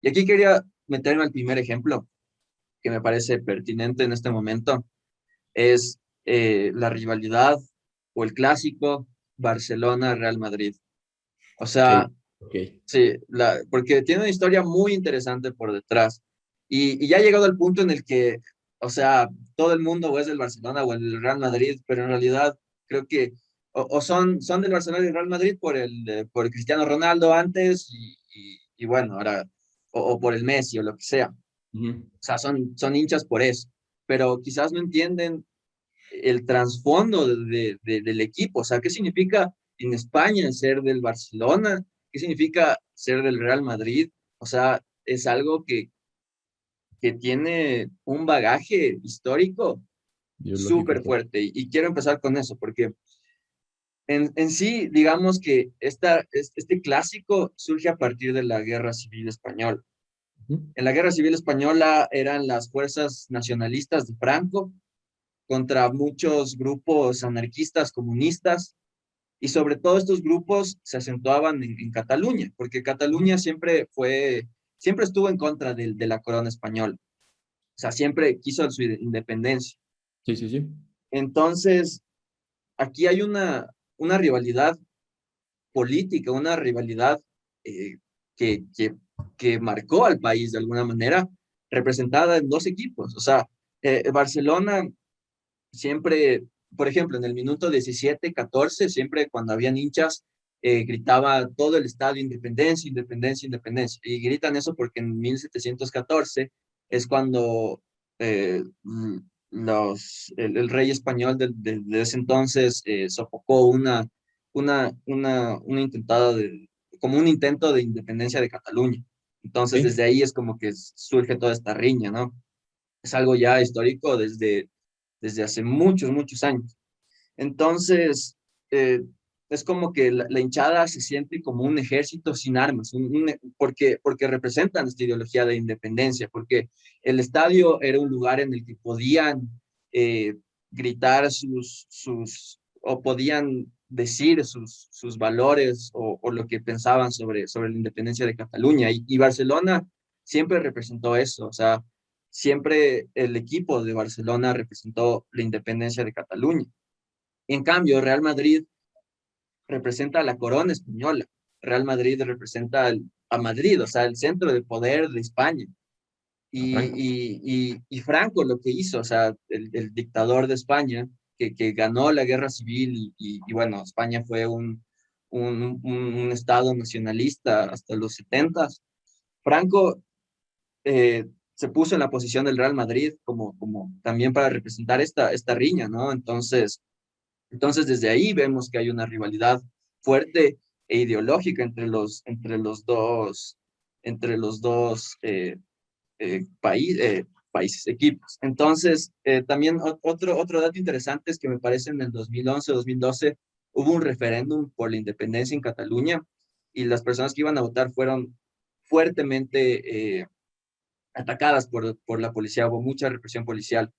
Y aquí quería meterme al primer ejemplo que me parece pertinente en este momento, es la rivalidad o el clásico Barcelona-Real Madrid. O Ok, sea, ok. sí, porque tiene una historia muy interesante por detrás. Y ya ha llegado al punto en el que, o sea, todo el mundo o es del Barcelona o el Real Madrid, pero en realidad creo que o son del Barcelona y del Real Madrid por Cristiano Ronaldo antes y bueno, ahora, o por el Messi o lo que sea. Ujú. O sea, son hinchas por eso, pero quizás no entienden el trasfondo del equipo. O sea, ¿qué significa en España ser del Barcelona? ¿Qué significa ser del Real Madrid? O sea, es algo que tiene un bagaje histórico Biológico, súper todo. fuerte. Y quiero empezar con eso, porque en sí, digamos que este clásico surge a partir de la Guerra Civil Española. Ujú. En la Guerra Civil Española eran las fuerzas nacionalistas de Franco contra muchos grupos anarquistas, comunistas, y sobre todo estos grupos se acentuaban en Cataluña, porque Ujú. Cataluña siempre estuvo en contra de la corona española, o sea, siempre quiso su independencia. Sí, sí, sí. Entonces, aquí hay una rivalidad política, una rivalidad eh, que, que, que marcó al país de alguna manera, representada en dos equipos, o sea, Barcelona siempre, por ejemplo, en el minuto 17 14 siempre cuando habían hinchas, gritaba todo el estadio Independencia, Independencia, Independencia. Y gritan eso porque en 1714 es cuando el rey español de ese entonces sofocó una intentada como un intento de independencia de Cataluña. Entonces, Sí. desde ahí es como que surge toda esta riña, ¿no? Es algo ya histórico desde hace muchos, muchos años. Entonces, eh, es como que la hinchada se siente como un ejército sin armas, porque representan esta ideología de independencia, porque el estadio era un lugar en el que podían eh, gritar o podían decir sus valores o lo que pensaban sobre la independencia de Cataluña. Y Barcelona siempre representó eso, o sea, siempre el equipo de Barcelona representó la independencia de Cataluña. En cambio, Real Madrid representa a la corona española. Real Madrid representa a Madrid, o sea, el centro de poder de España. A Franco. Y Franco lo que hizo, o sea, el dictador de España, que ganó la guerra civil y bueno, España fue un estado nacionalista hasta los 70. Franco se puso en la posición del Real Madrid como también para representar esta riña, ¿no? Entonces, desde ahí vemos que hay una rivalidad fuerte e ideológica entre los dos países, equipos. Entonces, también otro dato interesante es que me parece en el 2011-2012 hubo un referéndum por la independencia en Cataluña y las personas que iban a votar fueron fuertemente atacadas por la policía, hubo mucha represión policial.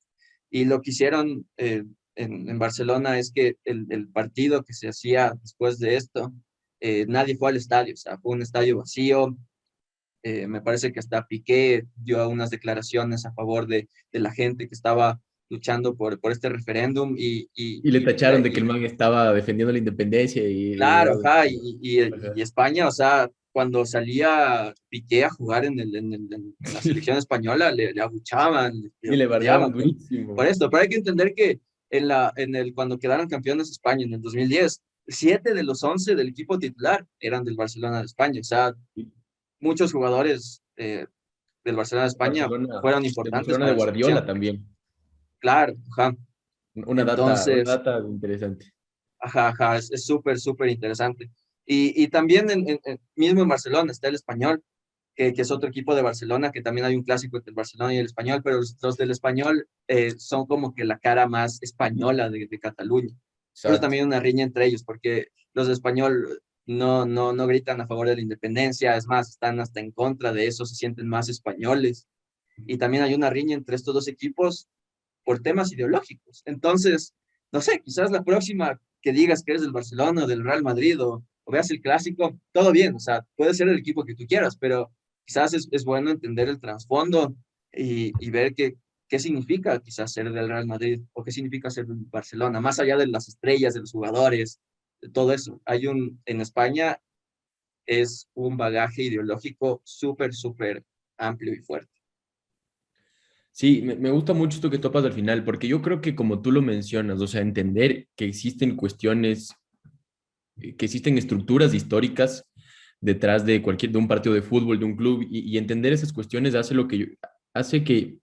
Y lo que hicieron en Barcelona es que el partido que se hacía después de esto, nadie fue al estadio, o sea, fue un estadio vacío. Me parece que hasta Piqué dio unas declaraciones a favor de la gente que estaba luchando por este referéndum Y le tacharon de que el man estaba defendiendo la independencia y claro, bueno, ajá, y ajá. España, o sea, cuando salía Piqué a jugar en la selección española, le abuchaban, le Sí, le bardeaban bardeaban por durísimo. esto, pero hay que entender que cuando quedaron campeones España en el 2010, 7 de los 11 del equipo titular eran del Barcelona de España, o sea, Y muchos jugadores del Barcelona de España Barcelona, fueron el importantes Barcelona de para la Guardiola selección, también. claro, ajá. Una Entonces, data interesante. ajá, ajá, es súper, súper interesante. Y también mismo en Barcelona está el Español, que es otro equipo de Barcelona, que también hay un clásico entre el Barcelona y el Español, pero los del Español son como que la cara más española de Cataluña. Por eso Exacto. también una riña entre ellos, porque los de Español no gritan a favor de la independencia, es más, están hasta en contra de eso, se sienten más españoles. Y también hay una riña entre estos dos equipos por temas ideológicos. Entonces, no sé, quizás la próxima que digas que eres del Barcelona o del Real Madrid o veas el clásico, todo bien, o sea, puede ser el equipo que tú quieras, pero quizás es bueno entender el trasfondo y ver qué significa quizás ser del Real Madrid o qué significa ser del Barcelona, más allá de las estrellas, de los jugadores, de todo eso. En España es un bagaje ideológico súper, súper amplio y fuerte. Sí, me gusta mucho esto que topas al final, porque yo creo que como tú lo mencionas, o sea, entender que existen cuestiones, que existen estructuras históricas detrás de de un partido de fútbol, de un club, y entender esas cuestiones hace hace que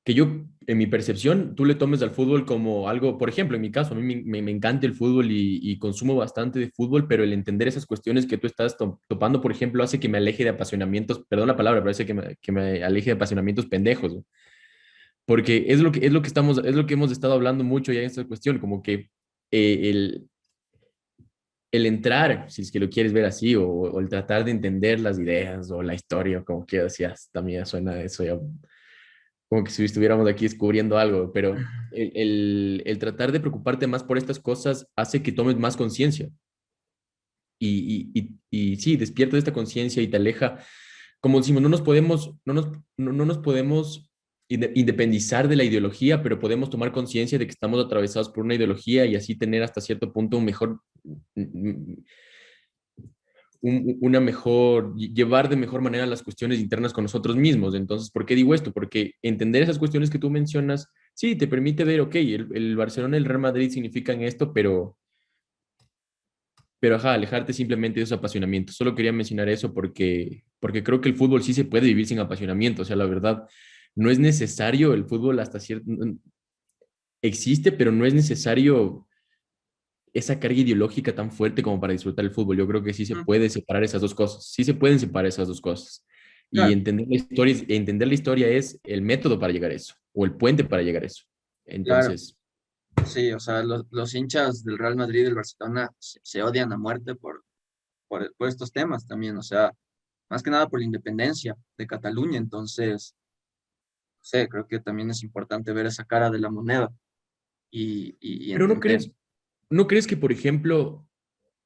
yo, en mi percepción, tú le tomes al fútbol como algo, por ejemplo, en mi caso, a mí me encanta el fútbol y consumo bastante de fútbol, pero el entender esas cuestiones que tú estás topando, por ejemplo, hace que me aleje de apasionamientos, perdón la palabra, pero hace que me aleje de apasionamientos pendejos, ¿no? Porque es lo que estamos, es lo que hemos estado hablando mucho ya en esta cuestión, como que eh, el, el entrar, si es que lo quieres ver así, o el tratar de entender las ideas o la historia, como que decías, también suena eso ya como que si estuviéramos aquí descubriendo algo, pero el tratar de preocuparte más por estas cosas hace que tomes más conciencia y sí, despierta esta conciencia y te aleja, como decimos, no nos podemos independizar de la ideología, pero podemos tomar conciencia de que estamos atravesados por una ideología y así tener hasta cierto punto un mejor, una mejor, llevar de mejor manera las cuestiones internas con nosotros mismos. Entonces, ¿por qué digo esto? Porque entender esas cuestiones que tú mencionas, sí, te permite ver, ok, el Barcelona y el Real Madrid significan esto, pero ajá, alejarte simplemente de esos apasionamientos. Solo quería mencionar eso porque creo que el fútbol sí se puede vivir sin apasionamiento. O sea, la verdad, no es necesario el fútbol hasta cierto... Existe, pero no es necesario esa carga ideológica tan fuerte como para disfrutar el fútbol. Yo creo que sí se Mm, puede separar esas dos cosas. Sí se pueden separar esas dos cosas. Y claro, entender la historia es el método para llegar a eso, o el puente para llegar a eso. claro. Entonces, Sí, o sea, los hinchas del Real Madrid y del Barcelona se odian a muerte por estos temas también, o sea, más que nada por la independencia de Cataluña. Entonces, no sé, creo que también es importante ver esa cara de la moneda y pero entender. no crees que, por ejemplo,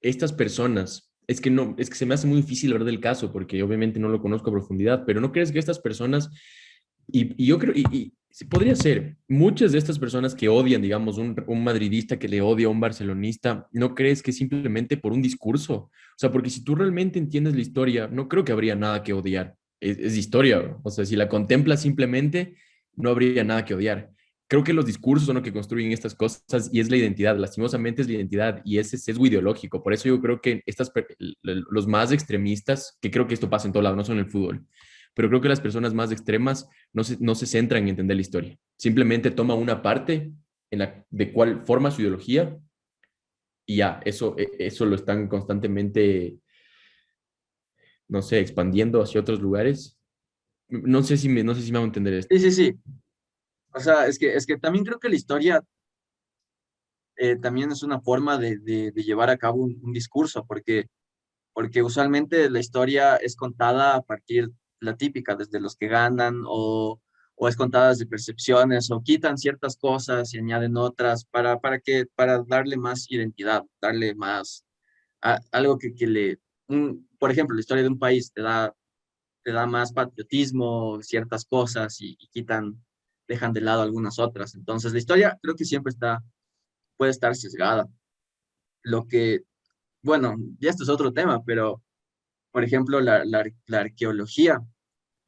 estas personas, es que no, es que se me hace muy difícil hablar del caso porque obviamente no lo conozco a profundidad, pero no crees que estas personas, y yo creo, y sí podría ser, muchas de estas personas que odian, digamos, un madridista que le odia a un barcelonista, ¿no crees que simplemente por un discurso? O sea, porque si tú realmente entiendes la historia, no creo que habría nada que odiar. Es historia, bro. O sea, si la contemplas simplemente, no habría nada que odiar. Creo que los discursos son lo que construyen estas cosas y es la identidad, lastimosamente es la identidad y ese sesgo ideológico. Por eso yo creo que los más extremistas, que creo que esto pasa en todo lado, no solo en el fútbol, pero creo que las personas más extremas no se centran en entender la historia. Simplemente toma una parte de cuál forma su ideología y ya, eso lo están constantemente, no sé, expandiendo hacia otros lugares. No sé si me va a entender esto. Sí, sí, sí. O sea, es que también creo que la historia también es una forma de llevar a cabo un discurso, porque usualmente la historia es contada a partir la típica, desde los que ganan o es contada desde percepciones o quitan ciertas cosas y añaden otras para darle más identidad, darle más, algo por ejemplo, la historia de un país te da más patriotismo, ciertas cosas y dejan de lado algunas otras. Entonces, la historia creo que siempre puede estar sesgada. Lo que, bueno, ya esto es otro tema, pero por ejemplo, la arqueología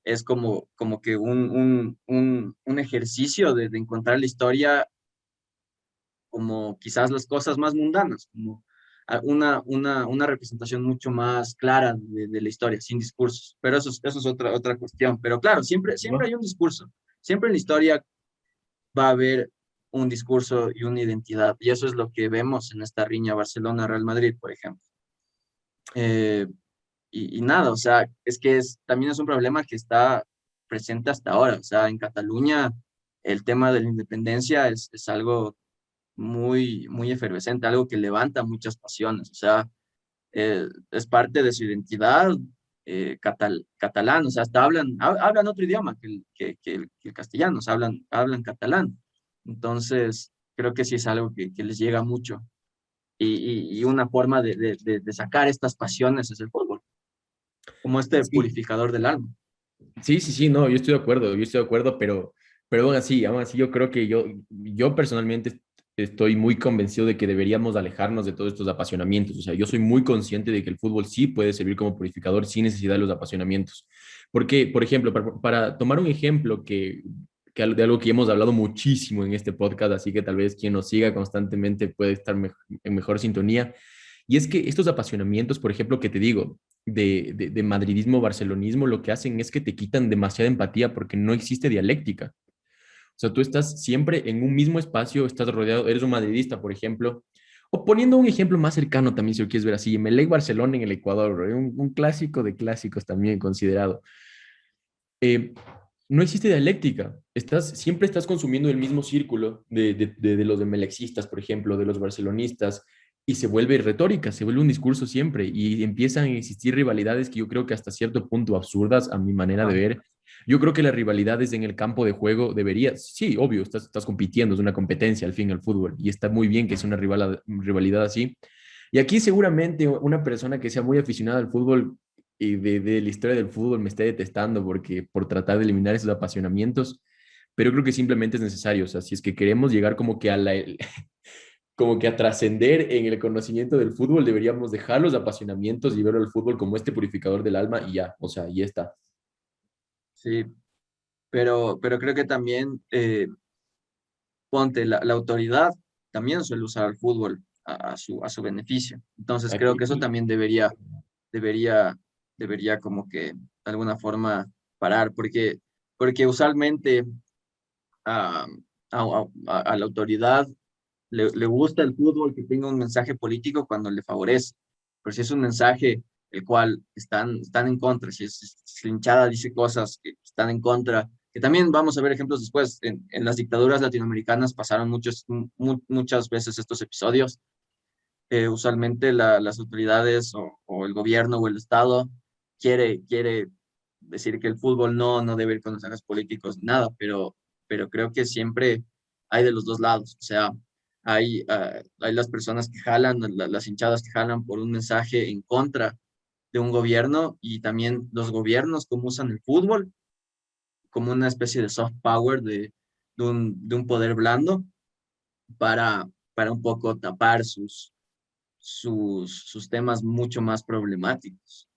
es como que un ejercicio de encontrar la historia como quizás las cosas más mundanas, como una representación mucho más clara de la historia, sin discursos. Pero eso es otra cuestión. Pero claro, siempre ¿No? hay un discurso. Siempre en la historia va a haber un discurso y una identidad. Y eso es lo que vemos en esta riña Barcelona-Real Madrid, por ejemplo. Eh, y nada, o sea, es que también es un problema que está presente hasta ahora. O sea, en Cataluña el tema de la independencia es algo muy, muy efervescente, algo que levanta muchas pasiones. O sea, es parte de su identidad catalán. O sea, hasta hablan otro idioma que el castellano, o sea, hablan catalán. Entonces, creo que sí es algo que les llega mucho. Y una forma de sacar estas pasiones es el fútbol. como este Sí, purificador del alma. sí, sí, sí, no, yo estoy de acuerdo, pero aún así yo creo que yo personalmente estoy muy convencido de que deberíamos alejarnos de todos estos apasionamientos. O sea, yo soy muy consciente de que el fútbol sí puede servir como purificador sin necesidad de los apasionamientos. Porque, por ejemplo, para tomar un ejemplo de algo que hemos hablado muchísimo en este podcast, así que tal vez quien nos siga constantemente puede estar en mejor sintonía. Y es que estos apasionamientos, por ejemplo, que te digo, de madridismo, barcelonismo, lo que hacen es que te quitan demasiada empatía porque no existe dialéctica. O sea, tú estás siempre en un mismo espacio, estás rodeado, eres un madridista, por ejemplo, o poniendo un ejemplo más cercano también, si lo quieres ver así, Emelec Barcelona en el Ecuador, un clásico de clásicos también considerado. Eh, no existe dialéctica. Siempre estás consumiendo el mismo círculo de los emelexistas, por ejemplo, de los barcelonistas, y se vuelve retórica, se vuelve un discurso siempre, y empiezan a existir rivalidades que yo creo que hasta cierto punto absurdas a mi manera de Ah, ver. Yo creo que las rivalidades en el campo de juego debería, sí, obvio, estás compitiendo, es una competencia al fin el fútbol, y está muy bien que sea una rivalidad así. Y aquí seguramente una persona que sea muy aficionada al fútbol y de la historia del fútbol me esté detestando por tratar de eliminar esos apasionamientos, pero creo que simplemente es necesario. O sea, si es que queremos llegar como que como que a trascender en el conocimiento del fútbol, deberíamos dejar los apasionamientos y ver al fútbol como este purificador del alma y ya, o sea, y está. sí, pero creo que también, ponte, la autoridad también suele usar el fútbol a su beneficio. Entonces creo Aquí, que eso también debería, debería como que de alguna forma parar, porque usualmente a, a la autoridad le gusta el fútbol que tenga un mensaje político cuando le favorece. Pero si es un mensaje el cual están en contra, si la hinchada dice cosas que están en contra, que también vamos a ver ejemplos después, en las dictaduras latinoamericanas pasaron muchas veces estos episodios. Usualmente las autoridades o el gobierno o el Estado quiere decir que el fútbol no debe ir con mensajes políticos, nada, pero creo que siempre hay de los dos lados. O sea, hay las personas que jalan, las hinchadas que jalan por un mensaje en contra de un gobierno y también los gobiernos como usan el fútbol como una especie de soft power de un poder blando para un poco tapar sus temas mucho más problemáticos.